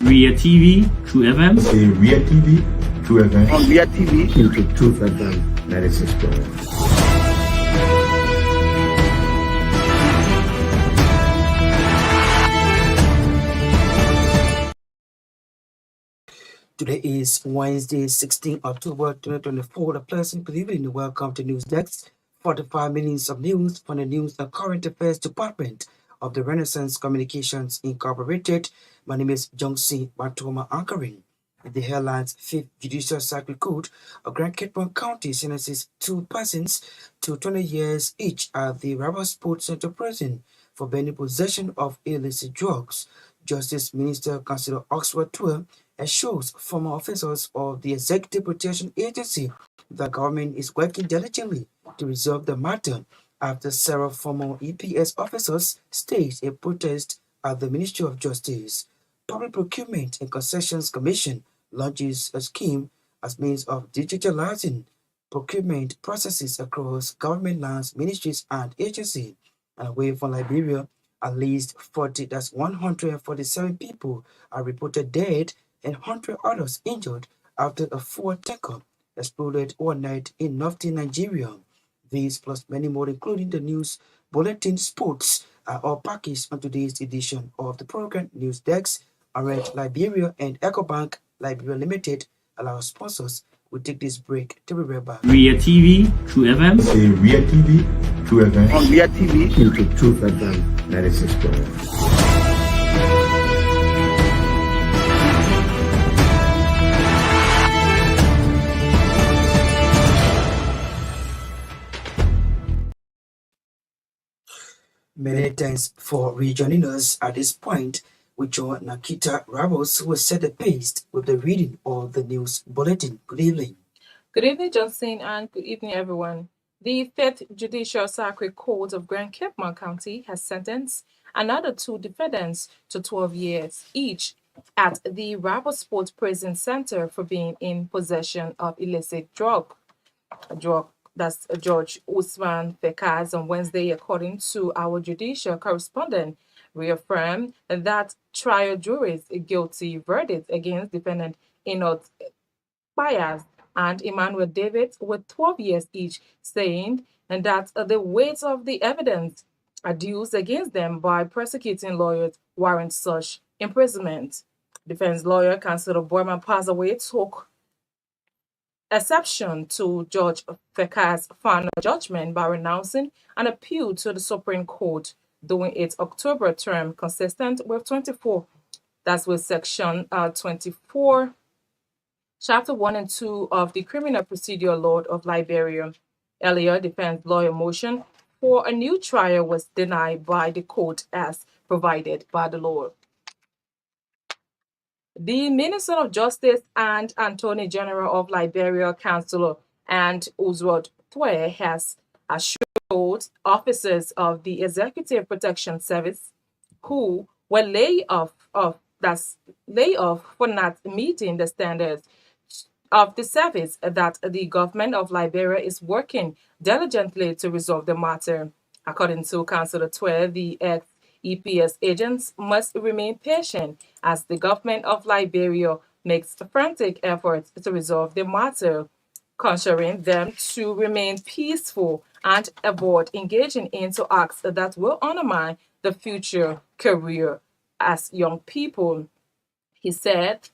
Ria TV, True FM. Say Ria TV, True FM. On Ria TV, True FM 96.1. Today is Wednesday, 16 October 2024. A pleasant good evening and welcome to News Desk. 45 minutes of news from the News and Current Affairs Department of the Renaissance Communications Incorporated. My name is Johnson Batoma Ankarin. The headlines: 5th Judicial Circuit Court of Grand Cape County sentences 2 persons to 20 years each at the Rubber Sports Center prison for banning possession of illicit drugs. Justice Minister Councillor Oxford Tour assures former officers of the Executive Protection Agency the government is working diligently to resolve the matter after several former EPS officers staged a protest at the Ministry of Justice. Public Procurement and Concessions Commission launches a scheme as means of digitalizing procurement processes across government lands, ministries, and agencies. And away from Liberia, at least 147 people are reported dead and 100 others injured after a fuel tanker exploded overnight in northern Nigeria. These plus many more, including the news bulletin, sports, are all packaged on today's edition of the program News Desk. Alright, Liberia and EcoBank Liberia Limited allow sponsors. We'll take this break to be right back. Ria TV, True FM. Say Ria TV, True FM. on Ria TV, True FM 96.1. Many thanks for rejoining us at this point. We join Nakita Ramos, who will set the pace with the reading of the news bulletin. Good evening. Good evening, Johnson, and good evening, everyone. The 5th Judicial Circuit Court of Grand Cape County has sentenced another 2 defendants to 12 years each at the Rubber Sports Prison Center for being in possession of illicit drug. That's Judge Usman Fekaz on Wednesday, according to our judicial correspondent, reaffirmed that trial jury's guilty verdict against defendant Enoch Piaz and Emmanuel David with 12 years each, saying that the weight of the evidence adduced against them by prosecuting lawyers warrants such imprisonment. Defense lawyer Councillor Boyman Pazaway took exception to Judge Fekaz's final judgment by renouncing an appeal to the Supreme Court during its October term, consistent with Section 24, Chapter 1 and 2 of the Criminal Procedure Law of Liberia. Earlier, defense lawyer motion for a new trial was denied by the court as provided by the law. The Minister of Justice and Attorney General of Liberia, Councillor and Oswald Twe, has assured officers of the Executive Protection Service who were laid off for not meeting the standards of the service that the government of Liberia is working diligently to resolve the matter. According to Councillor Twe, the ex-EPS agents must remain patient as the government of Liberia makes frantic efforts to resolve the matter, conjuring them to remain peaceful and avoid engaging into acts that will undermine the future career as young people. He said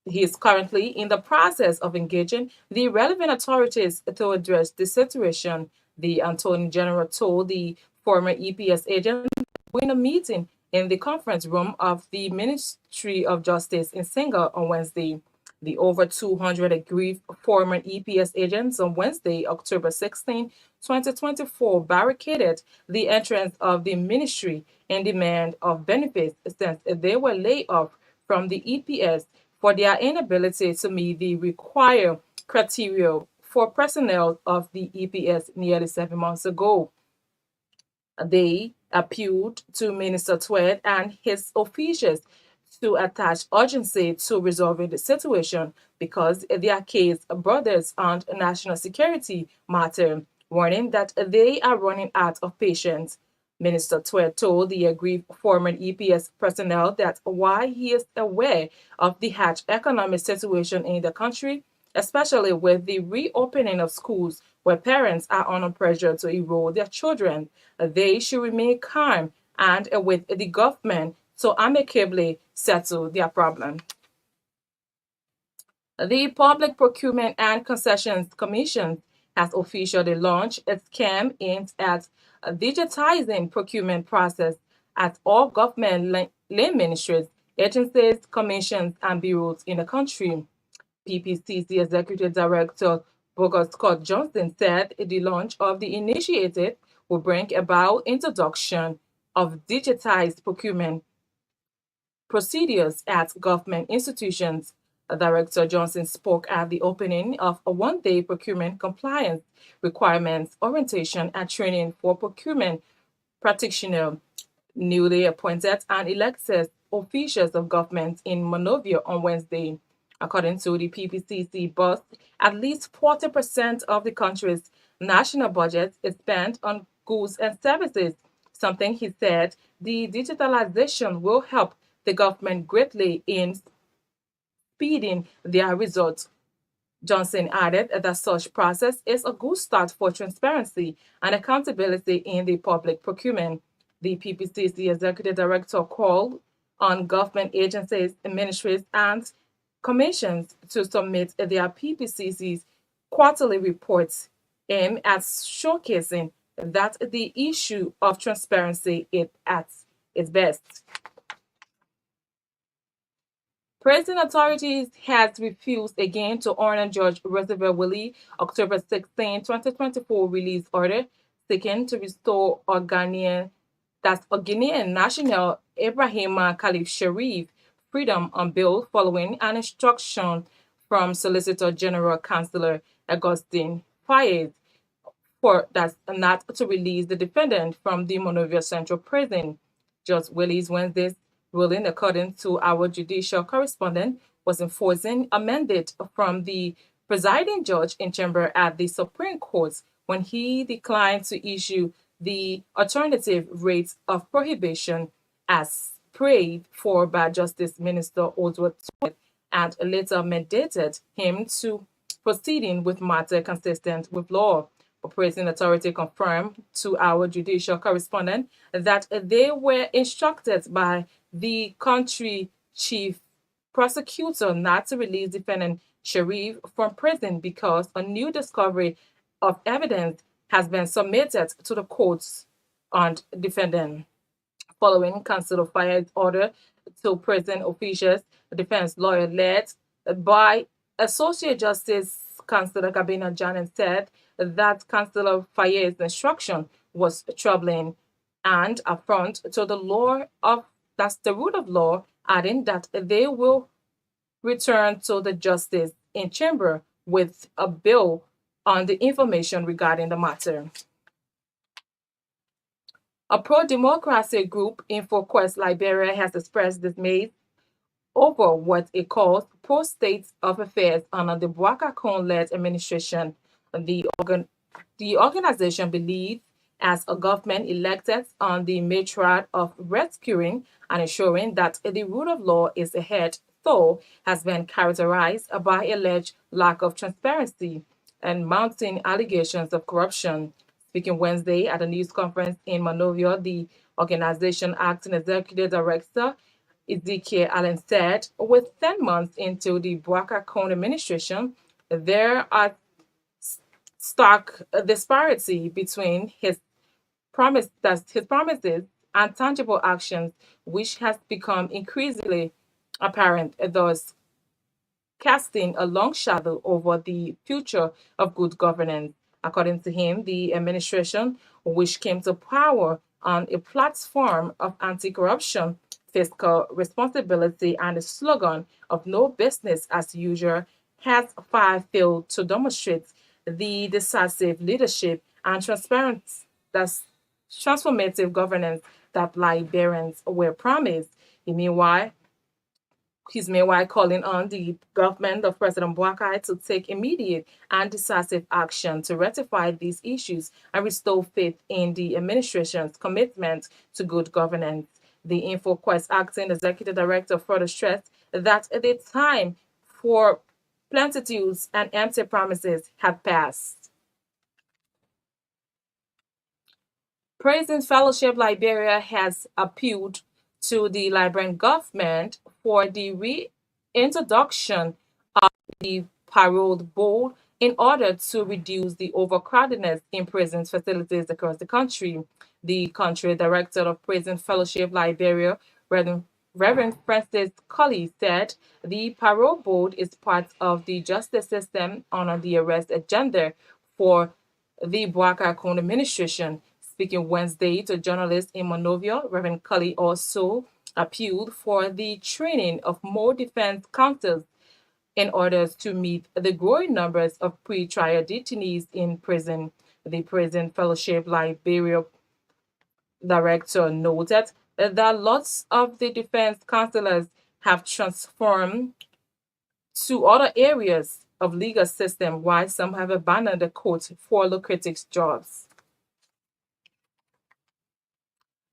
he is currently in the process of engaging the relevant authorities to address the situation. The Attorney General told the former EPS agent during a meeting in the conference room of the Ministry of Justice in Senga on Wednesday. The over 200 aggrieved former EPS agents on Wednesday, October 16, 2024, barricaded the entrance of the ministry in demand of benefits since they were laid off from the EPS for their inability to meet the required criteria for personnel of the EPS nearly 7 months ago. They appealed to Minister Twed and his officials to attach urgency to resolving the situation because their case borders on national security matter, warning that they are running out of patience. Minister Twer told the aggrieved former EPS personnel that while he is aware of the harsh economic situation in the country, especially with the reopening of schools where parents are under pressure to enroll their children, they should remain calm and with the government to amicably settle their problem. The Public Procurement and Concessions Commission has officially launched a scheme aimed at digitizing procurement process at all government lane ministries, agencies, commissions, and bureaus in the country. PPCC Executive Director Bogus Scott Johnson said the launch of the initiative will bring about introduction of digitized procurement procedures at government institutions. Director Johnson spoke at the opening of a one-day procurement compliance requirements orientation and training for procurement practitioners, newly appointed and elected officials of government in Monrovia on Wednesday. According to the PPCC boss, at least 40% of the country's national budget is spent on goods and services, something he said the digitalization will help the government greatly in speeding their results. Johnson added that such process is a good start for transparency and accountability in the public procurement. The PPCC Executive Director called on government agencies, ministries, and commissions to submit their PPCC's quarterly reports aimed at showcasing that the issue of transparency is at its best. Prison authorities has refused again to honor Judge Roosevelt Willie October 16, 2024 release order seeking to restore Ghanaian national Ibrahima Khalif Sharif freedom on bail following an instruction from Solicitor General Councillor Augustine Fayez for that not to release the defendant from the Monrovia Central Prison. Judge Willie's Wednesday's ruling, according to our judicial correspondent, was enforcing a mandate from the presiding judge in chamber at the Supreme Court when he declined to issue the alternative rates of prohibition as prayed for by Justice Minister Oswald Smith, and later mandated him to proceeding with matter consistent with law. The prison authority confirmed to our judicial correspondent that they were instructed by the country chief prosecutor not to release defendant Sharif from prison because a new discovery of evidence has been submitted to the courts on defendant. Following Councillor Fayez's order to prison officials, a defense lawyer led by Associate Justice Councillor Gabina Janin said that Councillor Fayez's instruction was troubling and affront to the law of that's the rule of law, adding that they will return to the justice in chamber with a bill on the information regarding the matter. A pro-democracy group, InfoQuest Liberia, has expressed dismay over what it calls poor state of affairs under the Bouaka Kone-led administration. The organization believes as a government elected on the method of rescuing and ensuring that the rule of law is ahead, though has been characterized by alleged lack of transparency and mounting allegations of corruption. Speaking Wednesday at a news conference in Monrovia, the organization acting executive director Ezekiel Allen said, with 10 months into the Bouaka Kone administration, there are stark disparity between his promises and tangible actions, which has become increasingly apparent, thus casting a long shadow over the future of good governance. According to him, the administration, which came to power on a platform of anti-corruption, fiscal responsibility, and a slogan of no business as usual, has failed to demonstrate the decisive leadership and transformative governance that Liberians were promised. Meanwhile, He's meanwhile calling on the government of President Boakai to take immediate and decisive action to rectify these issues and restore faith in the administration's commitment to good governance. The InfoQuest acting executive director further stressed that the time for platitudes and empty promises had passed. Prison Fellowship Liberia has appealed to the Liberian government for the reintroduction of the parole board in order to reduce the overcrowdedness in prison facilities across the country. The country director of Prison Fellowship Liberia, Reverend Francis Colley, said the parole board is part of the justice system on the arrest agenda for the Boakai Kono administration. Speaking Wednesday to journalists in Monrovia, Reverend Colley also appealed for the training of more defense counsels in order to meet the growing numbers of pre-trial detainees in prison. The Prison Fellowship Liberia director noted that lots of the defense counselors have transformed to other areas of legal system, while some have abandoned the court for lucrative jobs.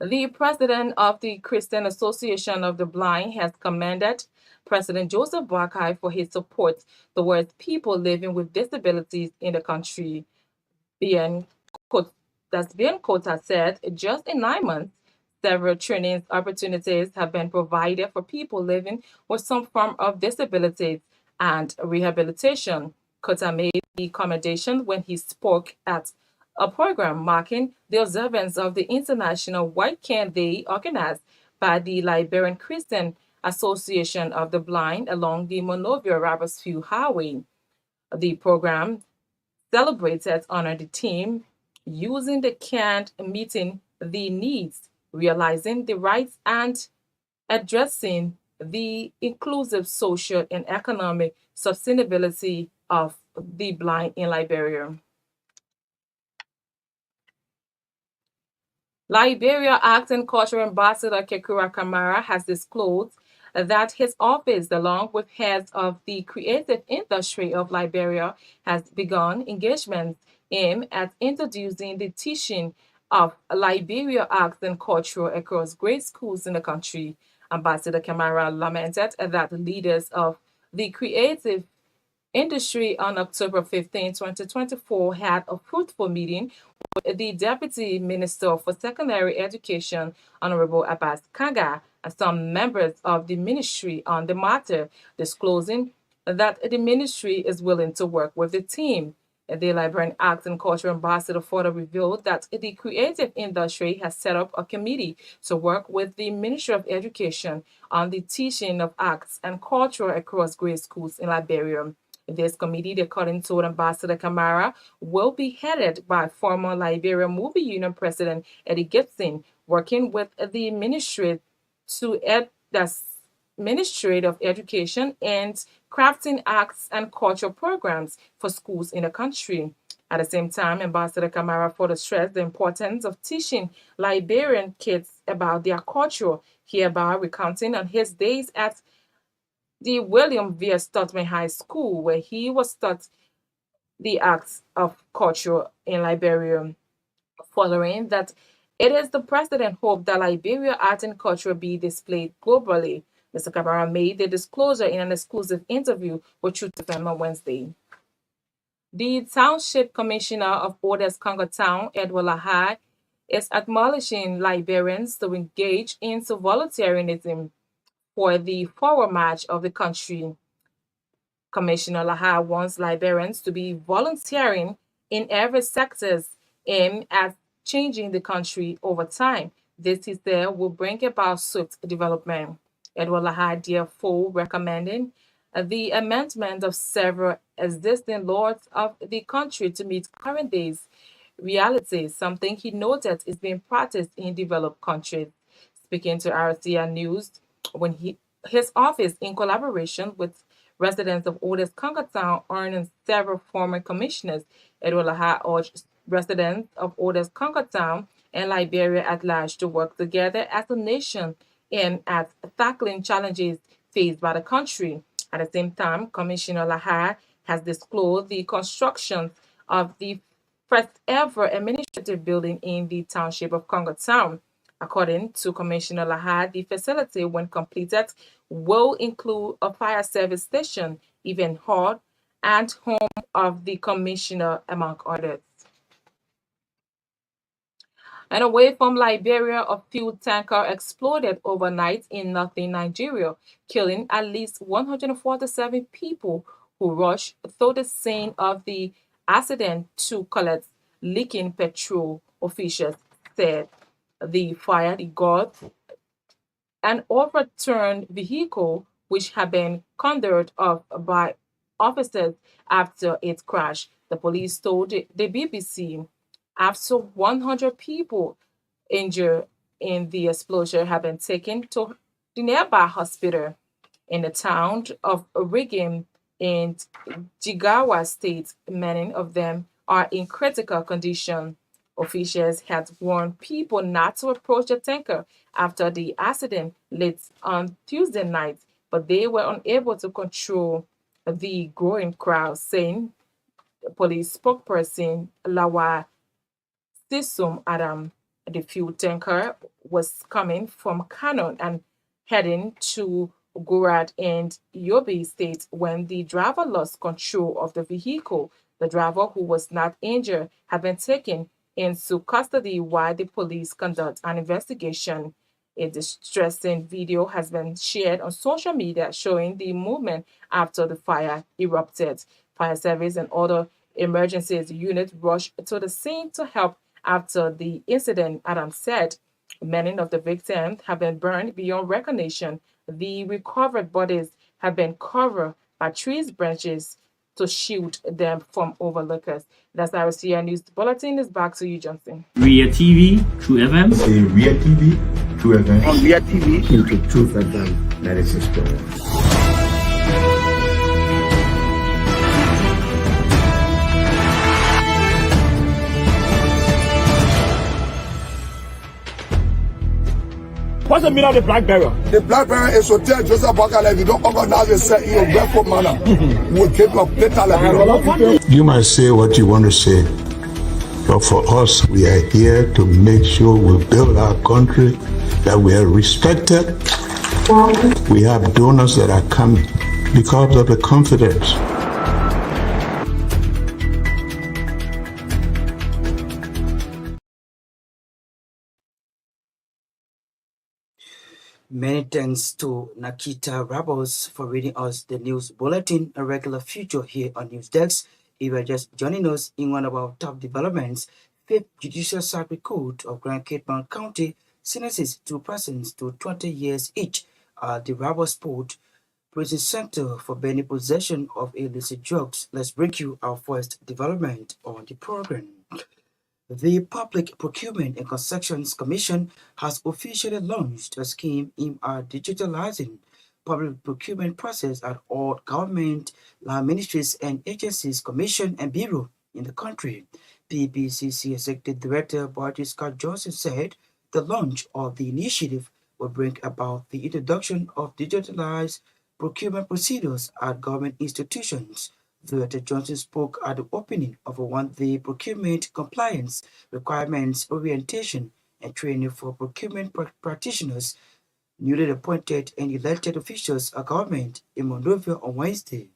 The president of the Christian Association of the Blind has commended President Joseph Boakai for his support towards people living with disabilities in the country. Myean said just in 9 months, several training opportunities have been provided for people living with some form of disabilities and rehabilitation. Kota made the commendation when he spoke at a program marking the observance of the International White Can Day organized by the Liberian Christian Association of the Blind along the Monrovia-Rapperswil Highway. The program celebrated honor the team using the canned meeting the needs, realizing the rights, and addressing the inclusive social and economic sustainability of the blind in Liberia. Liberia Acting Cultural Ambassador Kekura Kamara has disclosed that his office, along with heads of the creative industry of Liberia, has begun engagements aimed at introducing the teaching of Liberia arts and culture across grade schools in the country. Ambassador Kamara lamented that leaders of the creative industry on October 15, 2024, had a fruitful meeting with the Deputy Minister for Secondary Education, Honorable Abbas Kaga, and some members of the ministry on the matter, disclosing that the ministry is willing to work with the team. The Liberian Arts and Culture Ambassador further revealed that the creative industry has set up a committee to work with the Ministry of Education on the teaching of arts and culture across grade schools in Liberia. This committee, according to Ambassador Kamara, will be headed by former Liberia Movie Union President Eddie Gibson, working with the Ministry of Education and crafting arts and culture programs for schools in the country. At the same time, Ambassador Kamara further stressed the importance of teaching Liberian kids about their culture, hereby recounting on his days at the William V. Stutman High School, where he was taught the acts of culture in Liberia. Following that, it is the president hope that Liberia art and culture be displayed globally. Mr. Kamara made the disclosure in an exclusive interview with Truth FM on Wednesday. The Township Commissioner of Orders Congo Town, Edward Lahai, is admonishing Liberians to engage in volunteerism for the forward march of the country. Commissioner Lahai wants Liberians to be volunteering in every sector aimed at changing the country over time. This, he said, will bring about swift development. Edward Lahai therefore recommending the amendment of several existing laws of the country to meet current day's realities, something he noted is being practiced in developed countries. Speaking to RCR News, when his office, in collaboration with residents of Orders Congo Town and several former commissioners, Edward Lahai urged residents of Orders Congo Town and Liberia at large to work together as a nation and at tackling challenges faced by the country. At the same time, Commissioner Lahar has disclosed the construction of the first ever administrative building in the township of Congo Town. According to Commissioner Lahar, the facility, when completed, will include a fire service station, event hall, and home of the commissioner, among others. And away from Liberia, a fuel tanker exploded overnight in northern Nigeria, killing at least 147 people who rushed through the scene of the accident to collect leaking petrol, officials said. The fire got an overturned vehicle, which had been conducted off by officers after it crashed. The police told the BBC after 100 people injured in the explosion have been taken to the nearby hospital in the town of Rigim in Jigawa State. Many of them are in critical condition. Officials had warned people not to approach the tanker after the accident late on Tuesday night, but they were unable to control the growing crowd, saying police spokesperson Lawa Sisum Adam. The fuel tanker was coming from Kano and heading to Gurad in Yobe State when the driver lost control of the vehicle. The driver, who was not injured, had been taken into custody while the police conduct an investigation. A distressing video has been shared on social media showing the movement after the fire erupted. Fire service and other emergencies units rushed to the scene to help after the incident. Adam said many of the victims have been burned beyond recognition. The recovered bodies have been covered by trees branches to shield them from overlookers. That's our CR News Bulletin. Is back to you, Johnson. Ria TV, True FM. Say Ria TV, True FM. On Ria TV. Into Truth FM 96.1. What's the meaning of the black barrel? The black barrel is to tell Joseph Bakala, if you don't organize yourself in your barefoot manner, we'll take your later like You might say what you want to say, but for us, we are here to make sure we build our country, that we are respected. We have donors that are coming because of the confidence. Many thanks to Nakita Rabos for reading us the news bulletin, a regular feature here on News Desk. If you are just joining us in one of our top developments, 5th Judicial Circuit Court of Grand Cape County sentences 2 persons to 20 years each at the Rabos Port Prison Center for being in possession of illicit drugs. Let's bring you our first development on the program. The Public Procurement and Concessions Commission has officially launched a scheme aimed at digitalizing public procurement process at all government ministries and agencies, commission and bureau in the country. PPCC Executive Director Barty Scott Johnson said the launch of the initiative will bring about the introduction of digitalized procurement procedures at government institutions. Director Johnson spoke at the opening of a one-day procurement compliance requirements orientation and training for procurement practitioners, newly appointed and elected officials of government in Monrovia on Wednesday.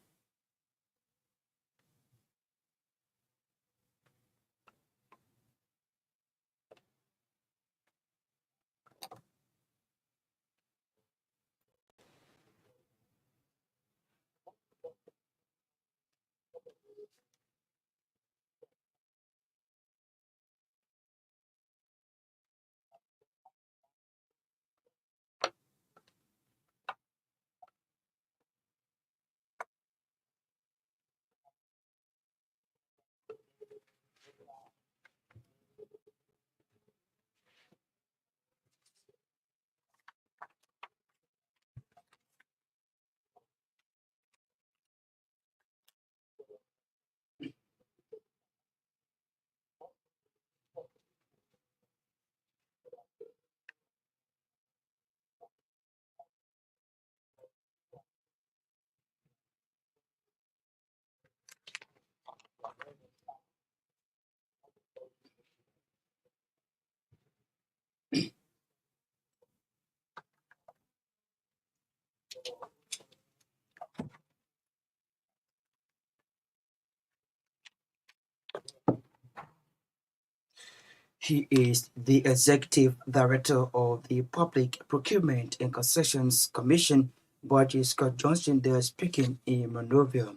He is the Executive Director of the Public Procurement and Concessions Commission, Budget Scott Johnson, there speaking in Monrovia.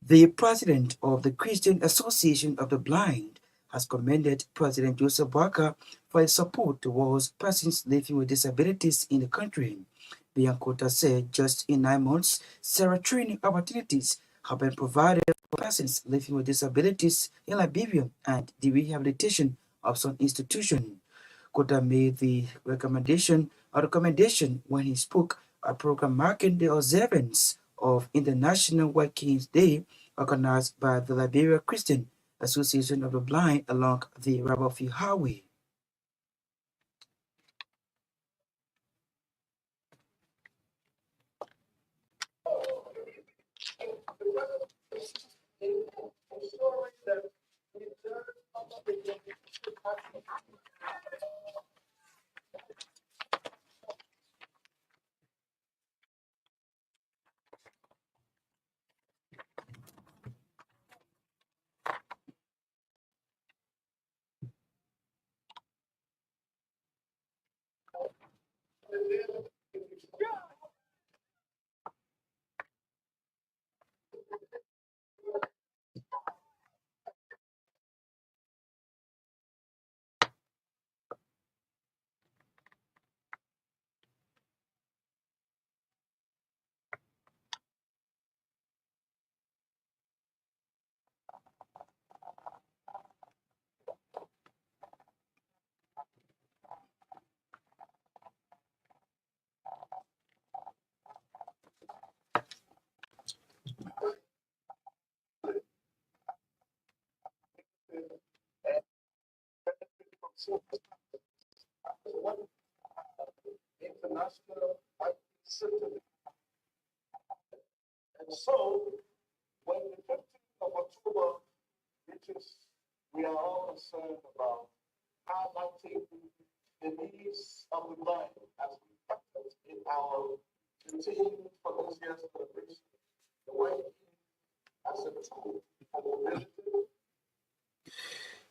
The president of the Christian Association of the Blind has commended President Joseph Barker for his support towards persons living with disabilities in the country. Biancota said just in 9 months, several training opportunities have been provided for persons living with disabilities in Liberia and the rehabilitation of some institutions. Kota made the recommendation when he spoke at a program marking the observance of International Workings Day organized by the Liberia Christian Association of the Blind along the Rabafi Highway.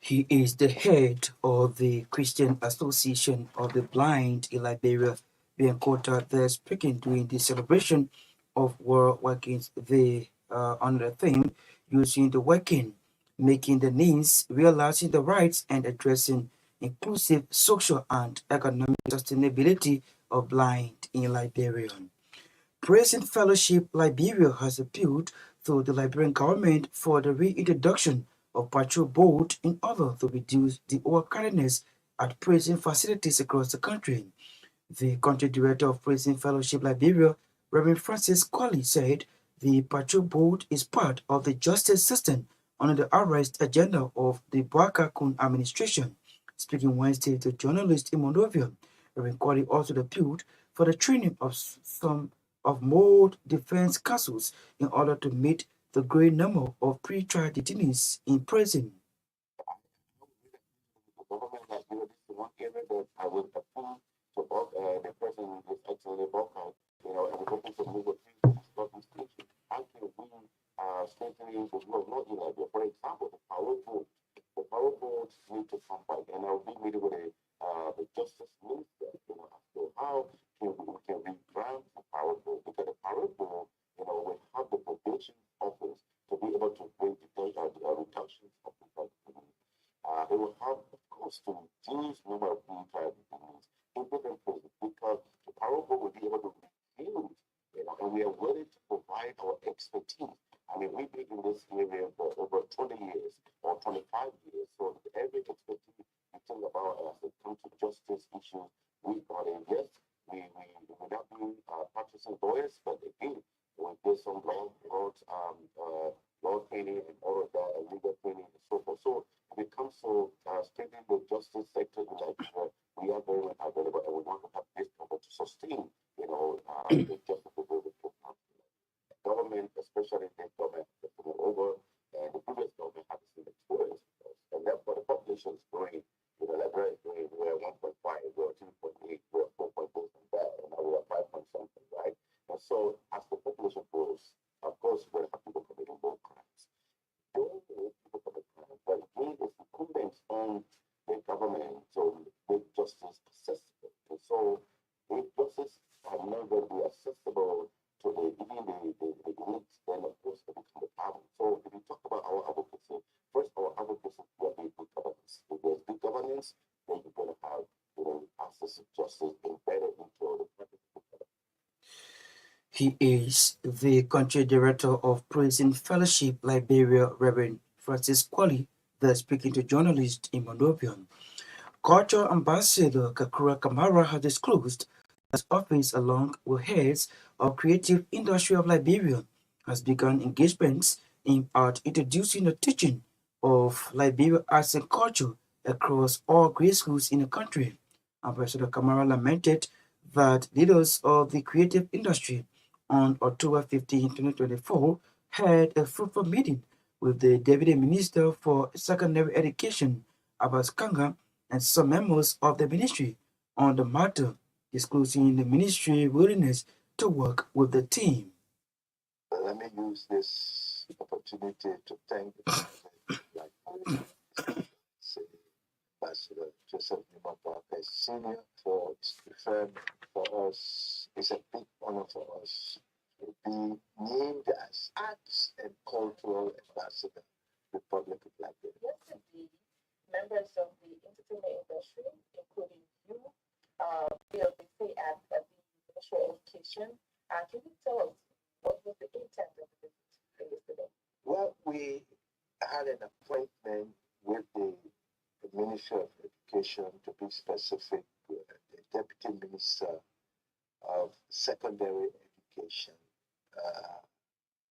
He is the head of the Christian Association of the Blind in Liberia, being quoted there speaking during the celebration of World Workings Day on the theme using the working, making the needs, realizing the rights, and addressing inclusive social and economic sustainability of blind in Liberia. Praising Fellowship Liberia has appealed to the Liberian government for the reintroduction of patrol boat in order to reduce the overcrowdedness at prison facilities across the country. The country director of Prison Fellowship Liberia, Reverend Francis Colley, said the patrol boat is part of the justice system under the arrest agenda of the Baka Kun administration. Speaking Wednesday to journalists in Monrovia, Reverend Colley also appealed for the training of some of more defense counsels in order to meet the growing number of pre-trial detainees in prison. The government has given this to one area that I would approve to the person is actually Balkan, and we're hoping to move a few to discuss this issue. How can we strengthen the law not in Liberia? For example, the power board. The power boards need to come back, and I'll be meeting with the justice minister, as to how we can rebrand the power board, because the power board, will have the probation office to be able to bring the reductions of the they will have, of course, to reduce number of military detainees in different places, because the power board will be able to refuse, and we are willing to provide our expertise. I mean, we've been in this area for over 20 years or 25 years, so every expertise we think about as it comes to justice issues, we've got it. Yes, we may not be practicing lawyers, but again, we did some law training and all of that, and legal training and so forth. So when it comes to strengthening the justice sector in Nigeria, we are very much available, and we want to have this power to sustain, the justice program. Government, especially the government, has taken over, and the previous government had the same experience. And therefore, the population is growing. Liberia is growing. We're 1.5, we're 2.8, we're 4.4 and that, and now we're 5 point something, right? And so So as the population grows, of course, we're going to have people committing more crimes. Don't let people commit crimes, but again, it's incumbent on the government to make justice accessible. And so if justice are not going to be accessible to even the elite, then of course it becomes a problem. So if we talk about our advocacy, first our advocacy will be good governance. If there's good governance, then you're going to have access to justice embedded into the practice of government. He is the country director of Prison Fellowship Liberia, Reverend Francis Kwali, there speaking to journalists in Monrovia. Culture Ambassador Kakura Kamara has disclosed that his office, along with heads of creative industry of Liberia, has begun engagements in art introducing the teaching of Liberia arts and culture across all grade schools in the country. Ambassador Kamara lamented that leaders of the creative industry on October 15, 2024, had a fruitful meeting with the Deputy Minister for Secondary Education, Abbas Kanga, and some members of the ministry on the matter, disclosing the ministry willingness to work with the team. Let me use this opportunity to thank the president, Ambassador Joseph Nimapa, Senior, for his preferment for us. It's a big honor for us to be named as Arts and Cultural Ambassador, Republic of Liberia. Yes, indeed. Members of the entertainment industry, including you, Bill Bixie at the Ministry of Education. Can you tell us what was the intent of the visit yesterday? Well, we had an appointment with the Ministry of Education, to be specific, the Deputy Minister of Secondary Education,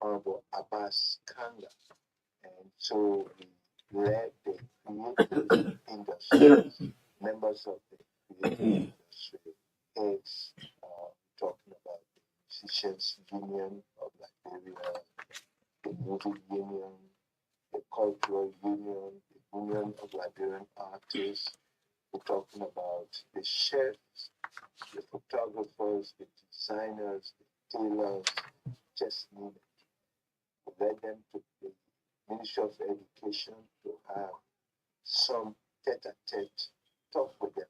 Honorable Abbas Kanga. And so we led the creative industry, members of the creative industry, heads, talking about the Musicians Union of Liberia, the Movie Union, the Cultural Union, the Union of Liberian Artists. We're talking about the chefs, the photographers, the designers, the tailors, just name it. We led them to the Ministry of Education to have some tete-a-tete talk with them.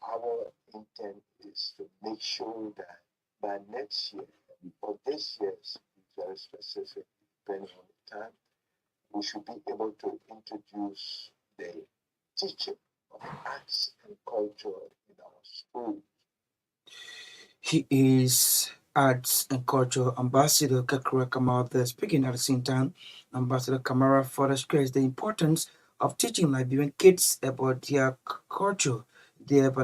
Our intent is to make sure that by next year, or this year's, very specific, depending on the time, we should be able to introduce the teaching of arts and culture in our schools. He is Arts and Culture Ambassador Kakura Kamara speaking at the same time. Ambassador Kamara further stressed the importance of teaching Liberian kids about their culture, thereby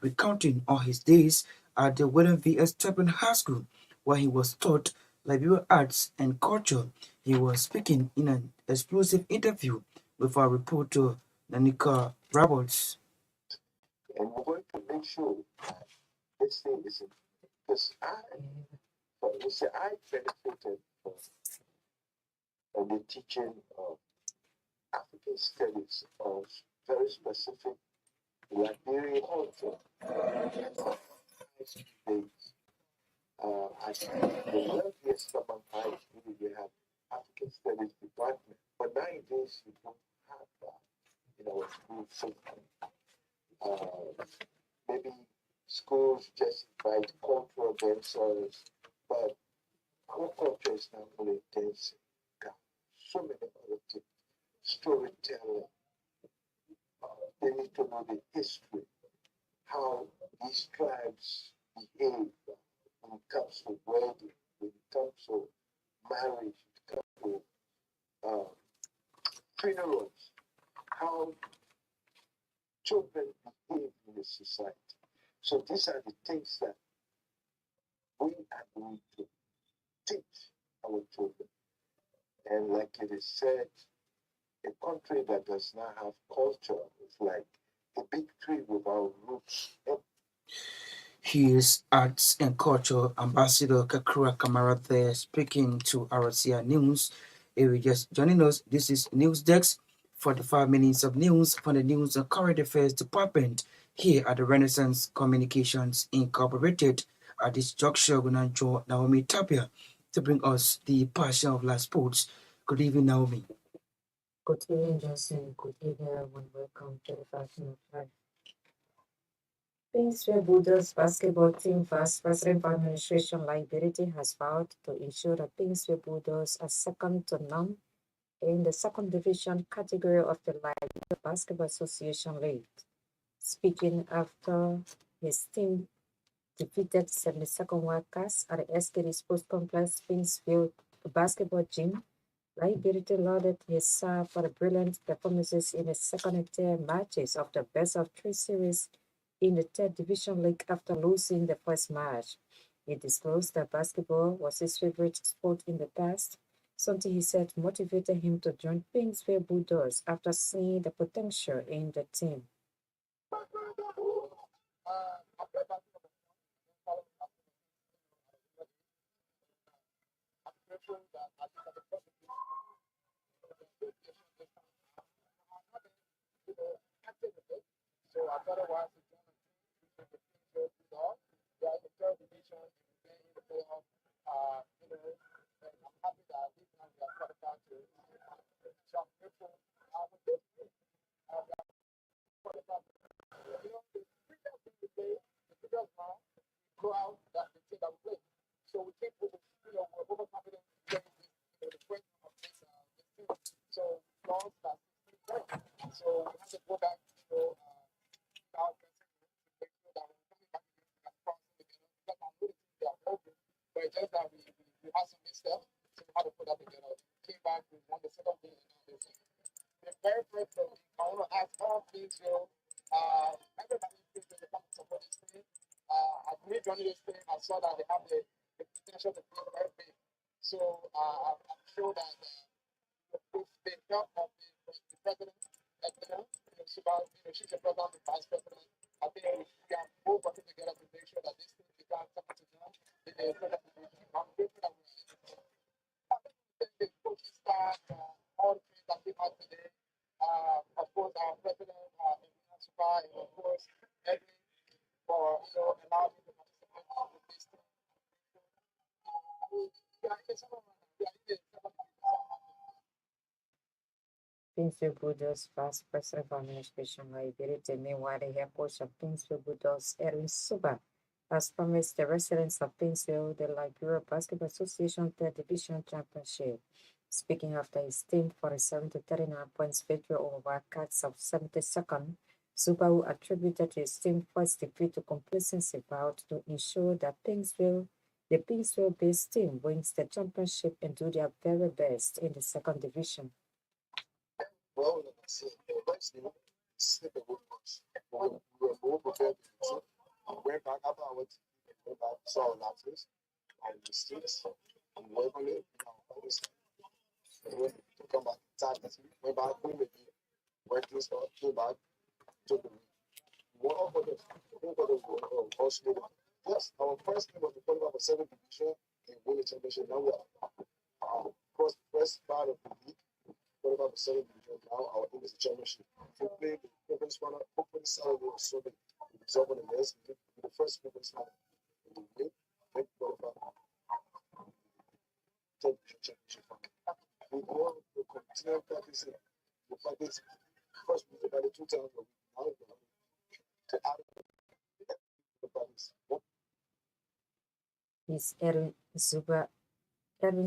recounting all his days at the William V.S. Torgbean High School, where he was taught Liberian arts and culture. He was speaking in an exclusive interview with our reporter, Nanika Roberts. And we're going to make sure that this thing is, because I benefited from the teaching of African studies of very specific Liberian culture. I think the wealthiest among high school, we have African studies department, but nowadays we don't have that in our school system. Maybe schools just invite cultural dancers, but our culture is not only dancing. So many other things. Storytelling. They need to know the history, how these tribes behave when it comes to wedding, when it comes to marriage, when it comes to funerals, how children behave in the society. So these are the things that we are going to teach our children. And like it is said, a country that does not have culture is like a big tree without roots. He is Arts and Culture Ambassador Kakura Kamara there speaking to RCR News. If you're just joining us, this is News Desk, 45 minutes of news from the News and Current Affairs Department here at the Renaissance Communications Incorporated. At this juncture, we're going to join Naomi Tapia to bring us the passion of live sports. Good evening, Naomi. Good evening, Johnson. Good evening, everyone. Welcome to the Passion of Life. Painesville Bulldogs basketball team vice president of administration liability has vowed to ensure that Painesville Bulldogs are second to none in the second division category of the Liberia Basketball Association League. Speaking after his team defeated 72nd Wildcats at the SKD Sports Complex Painesville basketball gym, Liability lauded his side for the brilliant performances in the second and third matches of the best-of-3 series in the third division league after losing the first match. He disclosed that basketball was his favorite sport in the past, something he said motivated him to join Painesville Bulldogs after seeing the potential in the team. So I thought it was the they are in the third division and playing in the playoff. And I'm happy that this time we are qualified to. So I'm grateful. With this, we are qualified. The previous thing we play, the previous round, we go out that the team that we play. So we think we're overconfident playing the first of this team. So we lost that 16 So we have to go back to our but just that we had some missteps, so we had to put that together. Came back, we won the second game, and the very first thing I want to ask all Painesville, everybody in Painesville to come support this team. As me joining this team, I saw that they have the potential to be very big. So I'm sure that with the help of the president, she's the president, the vice president. I think we are all working together to make sure that this thing becomes something to them. I'm grateful that the coaching staff, all the things that came out today, of course, our president, Super, and of course, Edwin, for allowing me to participate in this thing. Painesville Bulldogs vice president of administration liability. Meanwhile, the head coach of Painesville Bulldogs, Erwin Suba, has promised the residents of Painesville the Liberia Basketball Association Third Division Championship. Speaking after his team 47 to 39 points victory over Wildcats of 72nd, Subaru attributed his team's first defeat to complacency, vowed to ensure that the Painesville-based team wins the championship and do their very best in the second division. Well, like I said, let's slip it with us. We were more prepared to went back after I went back, saw lapses, and the streets, and work on it, and went to come back, went back, went to start, came back, took the one of the also, yes, our first game was the qualify for 7th division and win the championship. Now we are first part of the league. What about the 7th division? Now our team is the championship. If we play the conference final, hopefully Saturday or Sunday, we resolve on the next game. The first conference final, we will win, then qualify for the 10th division championship final. We want to continue practicing. We practice first we did about 2 times a week. Now to add the practice. Is Erwin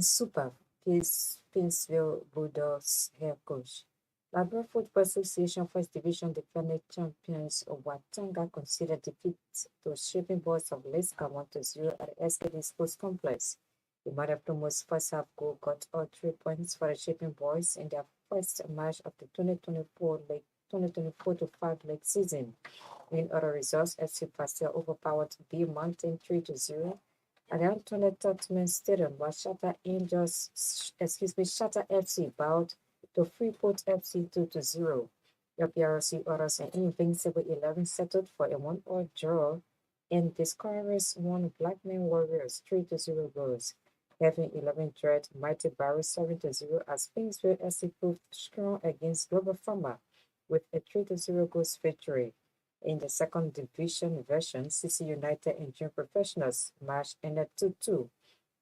Super, Painesville Bulldogs head coach. Liberia Football Association First Division defending champions of Watanga considered defeat to Shipping Boys of Liscombe 1-0 at the SKD Sports Complex. The Mother Plymouth's first half goal got all 3 points for the Shipping Boys in their first match of the 2024-5 league season. In other results, FC Pastel overpowered B Mountain 3-0 at the Antoinette Tottenham Stadium, while Shatter FC bowed to Freeport FC 2-0. The PRC Otters and Invincible 11 settled for a 1-1 draw, and Discoverers won Blackman Warriors 3-0 goals. Having 11 dread Mighty Barry 7-0 as Painesville FC proved strong against Global Farmer with a 3-0 goals victory. In the second division version, CC United and Junior Professionals match ended 2-2.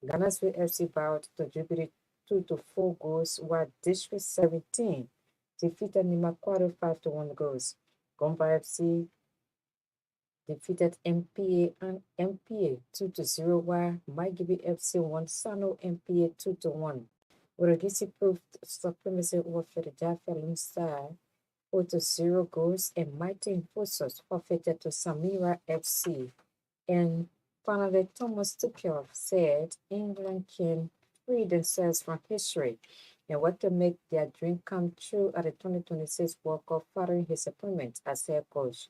Ghana's FC bowed to Jubilee 2-4 goals, while District 17 defeated Nimakwaro 5-1 goals. Gomba FC defeated MPA and MPA 2-0, while Maigibi FC won Sano MPA 2-1. Uragisi proved supremacy over Philadelphia Loonstar 4-0 goals, and Mighty Enforcers forfeited to Samira FC. And finally, Thomas Tuchel said England can free themselves from history and want to make their dream come true at the 2026 World Cup following his appointment as head coach.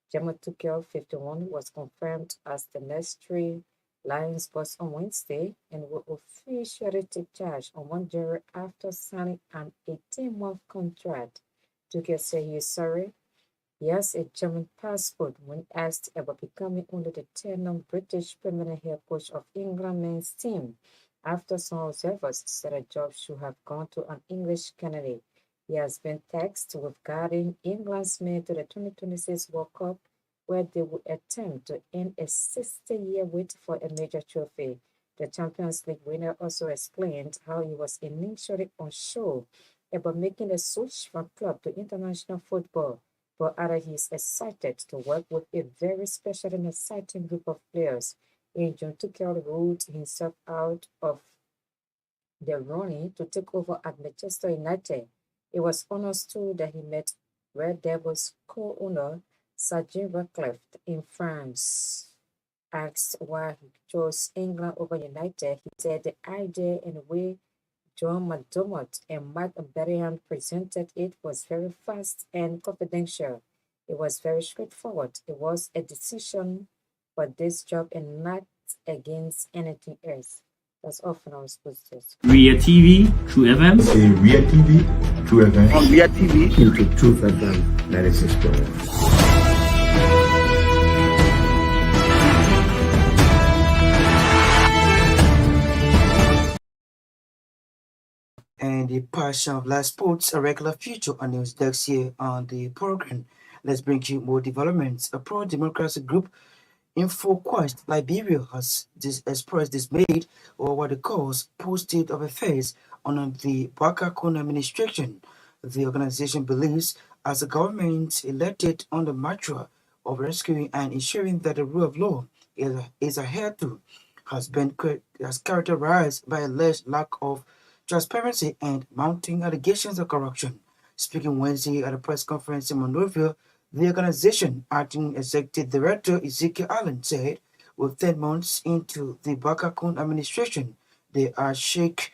Gemma Tuchel, 51, was confirmed as the next three Lions boss on Wednesday and will officially take charge on 1 January after signing an 18-month contract. Tuchel said he is sorry. He has a German passport when asked about becoming only the 10th non-British permanent head coach of England men's team, after some observers said a job should have gone to an English candidate. He has been tasked with guiding England's men to the 2026 World Cup, where they would attempt to end a 60-year wait for a major trophy. The Champions League winner also explained how he was initially unsure about making a switch from club to international football, but added he is excited to work with a very special and exciting group of players. In June, Tuchel ruled himself out of the running to take over at Manchester United. It was understood that he met Red Devils co-owner Sir Jim Ratcliffe in France. Asked why he chose England over United, he said the idea and the way John McDermott and Mark Berrien presented it was very fast and confidential. It was very straightforward. It was a decision for this job and not against anything else. That's often I was supposed to. Ria TV, True FM. Say Ria TV, True FM. On Ria TV, into Truth FM 96.1. And the passion of live sports, a regular feature on News Desk here on the program. Let's bring you more developments. A pro-democracy group in full quest, Liberia has expressed dismay over what it calls post-state of affairs under the Baka Kone administration. The organization believes as a government elected on the mantra of rescuing and ensuring that the rule of law is adhered to has characterized by alleged lack of transparency and mounting allegations of corruption. Speaking Wednesday at a press conference in Monrovia, the organization acting executive director Ezekiel Allen said, with 10 months into the Bakakun administration, there are shake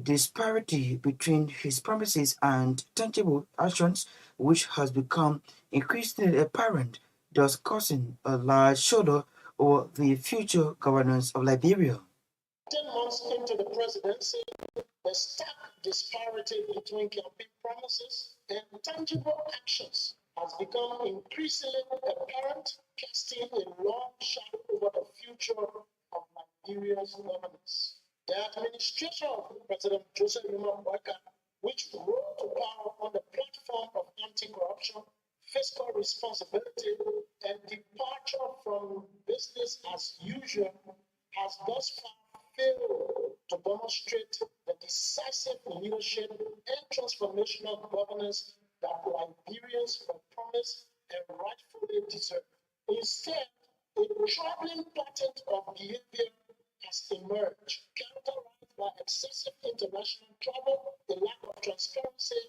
disparity between his promises and tangible actions, which has become increasingly apparent, thus causing a large shudder over the future governance of Liberia. 10 months into the presidency, the stark disparity between campaign promises and tangible actions has become increasingly apparent, casting a long shadow over the future of Liberia's governance. The administration of President Joseph Boakai, which rose to power on the platform of anti-corruption, fiscal responsibility, and departure from business as usual, has thus far failed to demonstrate the decisive leadership and transformational governance that Liberians were promised and rightfully deserve. Instead, a troubling pattern of behavior has emerged, characterized by excessive international travel, a lack of transparency,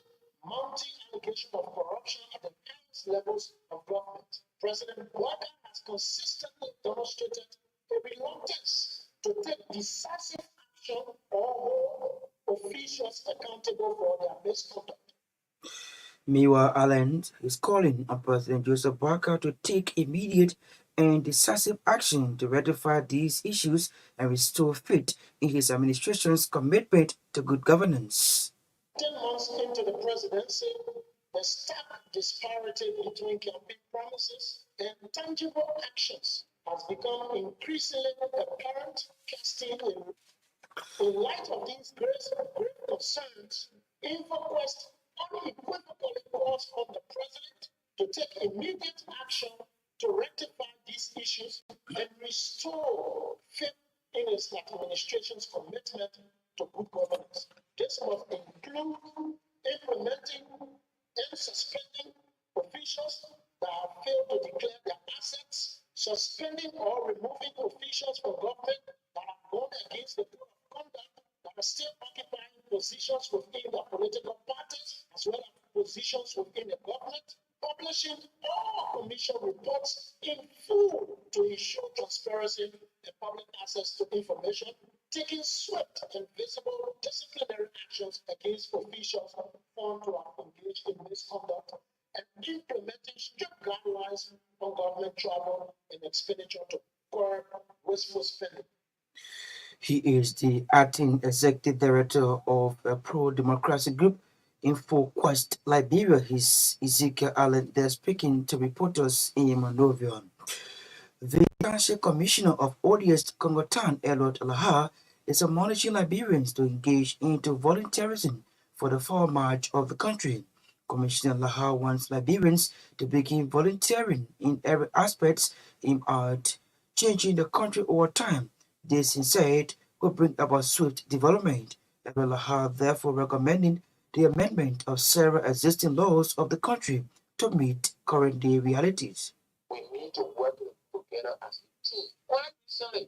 mounting allegations of corruption at the highest levels of government. President Boakai has consistently demonstrated a reluctance to take decisive action or hold officials accountable for their misconduct. Meanwhile, Allen is calling on President Joseph Boakai to take immediate and decisive action to rectify these issues and restore faith in his administration's commitment to good governance. 10 months into the presidency, the stark disparity between campaign promises and tangible actions has become increasingly apparent, casting in light of these great concerns, InfoQuest unequivocally calls on the president to take immediate action to rectify these issues and restore faith in its administration's commitment to good governance. This must include implementing and suspending officials that have failed to declare their assets, suspending or removing officials from government that have gone against the code of conduct, that are still occupying positions within their political parties, as well as positions within the government, publishing all commission reports in full to ensure transparency and public access to information, taking swift and visible disciplinary actions against officials found to have engaged in misconduct, and implementing strict guidelines on government travel and expenditure to curb wasteful spending. He is the acting executive director of a pro-democracy group InfoQuest Liberia. He's Ezekiel Allen. They're speaking to reporters in Monrovia. The Township Commissioner of ODS Congotan, Elliot Lahar, is admonishing Liberians to engage into volunteerism for the fall march of the country. Commissioner Lahar wants Liberians to begin volunteering in every aspect aimed at changing the country over time. This, he said, will bring about swift development. Elliot Lahar therefore recommending the amendment of several existing laws of the country to meet current day realities. We need to work together as a team. Quite recently,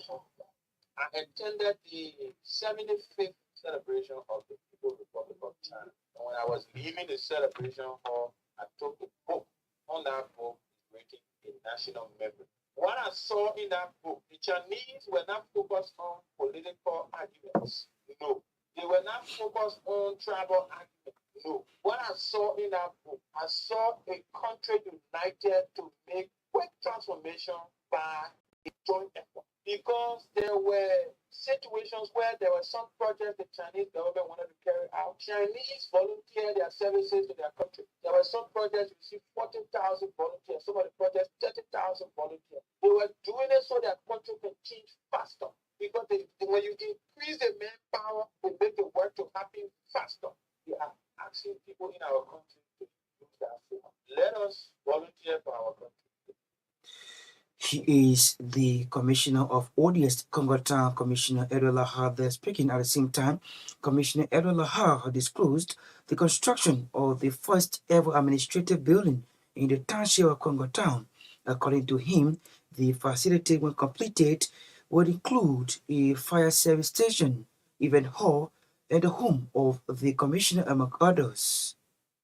I attended the 75th celebration of the People's Republic of China. And when I was leaving the celebration hall, I took a book. On that book is written a national memory. What I saw in that book, the Chinese were not focused on political arguments. No. They were not focused on tribal arguments. No. What I saw in that book, I saw a country united to make quick transformation by a joint effort. Because there were situations where there were some projects the Chinese government wanted to carry out. Chinese volunteered their services to their country. There were some projects received 40,000 volunteers. Some of the projects 30,000 volunteers. They were doing it so their country can change faster. Because when you increase the manpower, they make the work to happen faster. We are asking people in our country to use that form. Let us volunteer for our country. He is the commissioner of ODS Congotan, Commissioner Edward Lahar. There speaking at the same time. Commissioner Edward Lahar disclosed the construction of the first ever administrative building in the township of Congotan. According to him, the facility, when completed, would include a fire service station, event hall, and the home of the commissioner, among others.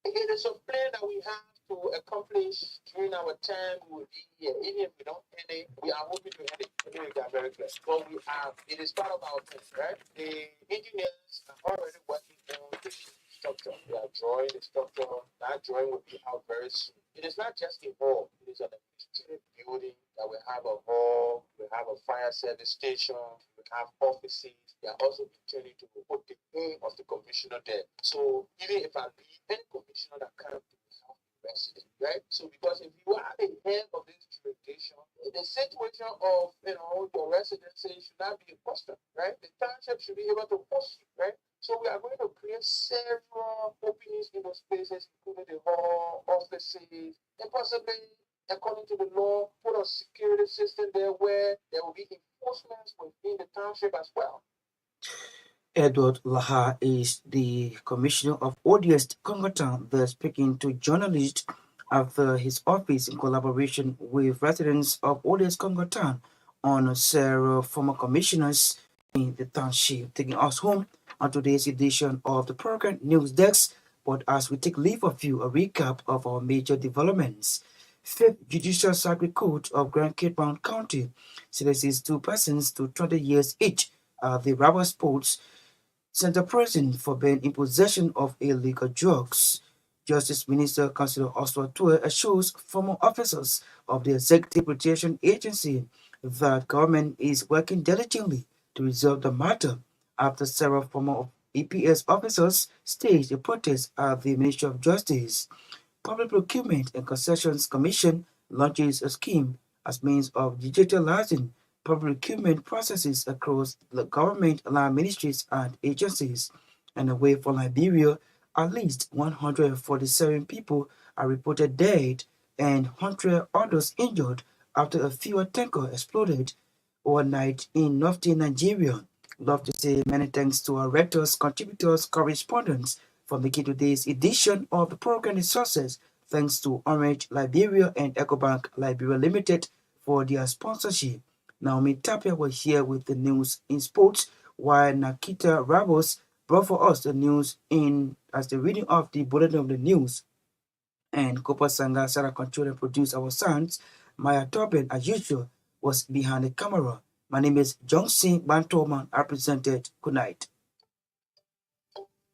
It is a plan that we have to accomplish during our time. We will be here. Even if we don't end it, we are hoping to end it. I think we got very clear. But we have, it is part of our plan, right? The engineers are already working on the structure. They are drawing the structure. That drawing will be out very soon. It is not just a hall. It is an administrative building that will have a hall, we have a fire service station, we have offices. They are also intending to put the home of the commissioner there. So even if I leave any commissioner that can't be resident, right? So because if you are the head of this jurisdiction, the situation of your residency should not be a question, right? The township should be able to host you, right? So we are going to create several openings in those spaces, including the hall, offices, and possibly, according to the law, put a security system there where there will be enforcement within the township as well. Edward Lahar is the commissioner of ODS Congotan, the speaking to journalists after his office in collaboration with residents of ODS Congotan on several former commissioners in the township. Taking us home on today's edition of the program News Desk, but as we take leave of you, a recap of our major developments. Fifth Judicial Circuit Court of Grand Cape Brown County sentences 2 persons to 20 years each at the Rubber Sports Center Prison for being in possession of illegal drugs. Justice Minister Councillor Oswald Tue assures former officers of the Executive Protection Agency that government is working diligently to resolve the matter after several former EPS officers staged a protest at the Ministry of Justice. Public Procurement and Concessions Commission launches a scheme as means of digitalizing public procurement processes across the government line ministries and agencies. And away from Liberia, at least 147 people are reported dead and 100 others injured after a fuel tanker exploded overnight in northern Nigeria. Love to say many thanks to our writers, contributors, correspondents for making today's edition of the program a success. Thanks to Orange Liberia and EcoBank Liberia Limited for their sponsorship. Naomi Tapia was here with the news in sports, while Nakita Rabos brought for us the news in as the reading of the bulletin of the news. And Kopa Sanga, Sarah control and produce our sounds. Maya Torgbean, as usual, was behind the camera. My name is Johnson Bantoman. I presented. Good night.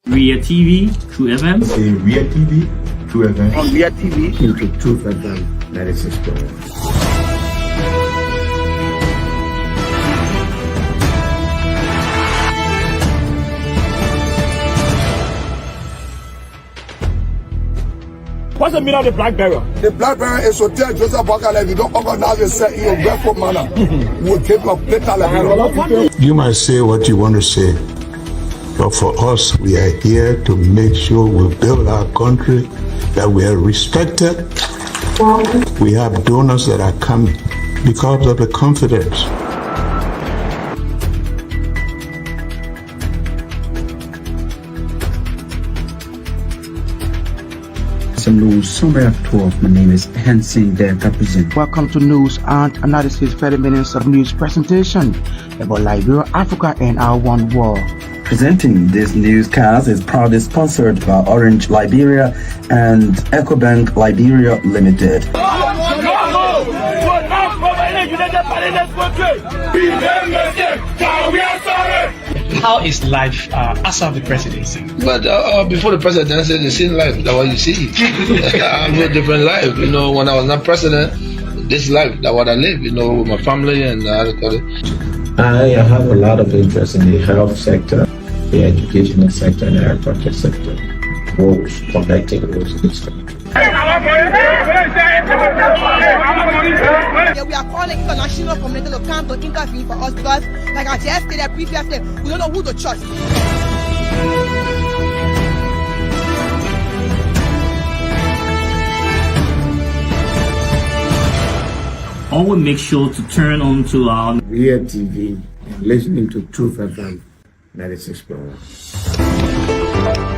Ria TV, True FM. Say Ria TV, True FM. On Ria TV. Into True FM 96.1. What's the meaning of the black barrier? The black barrier is to tell Joseph Bakala if you don't organize yourself in a grateful manner, we'll keep your plate like You might say what you want to say, but for us, we are here to make sure we build our country, that we are respected. We have donors that are coming because of the confidence. News Summary of 12. My name is Hansen there represent. Welcome to News and Analysis 30 minutes of news presentation about Liberia, Africa, and our one world. Presenting this newscast is proudly sponsored by Orange Liberia and EcoBank Liberia Limited. How is life after the presidency? But before the presidency, the same life, that's what you see. I have a different life. You know, when I was not president, this life, that's what I live, you know, with my family and I have a lot of interest in the health sector, the educational sector, and the agriculture sector. Roads, connecting roads in this country. We are calling international community to come to intervene for us because, like I just stated previously, we don't know who to trust. Always make sure to turn on to our Ria TV and listening to True FM 96.1.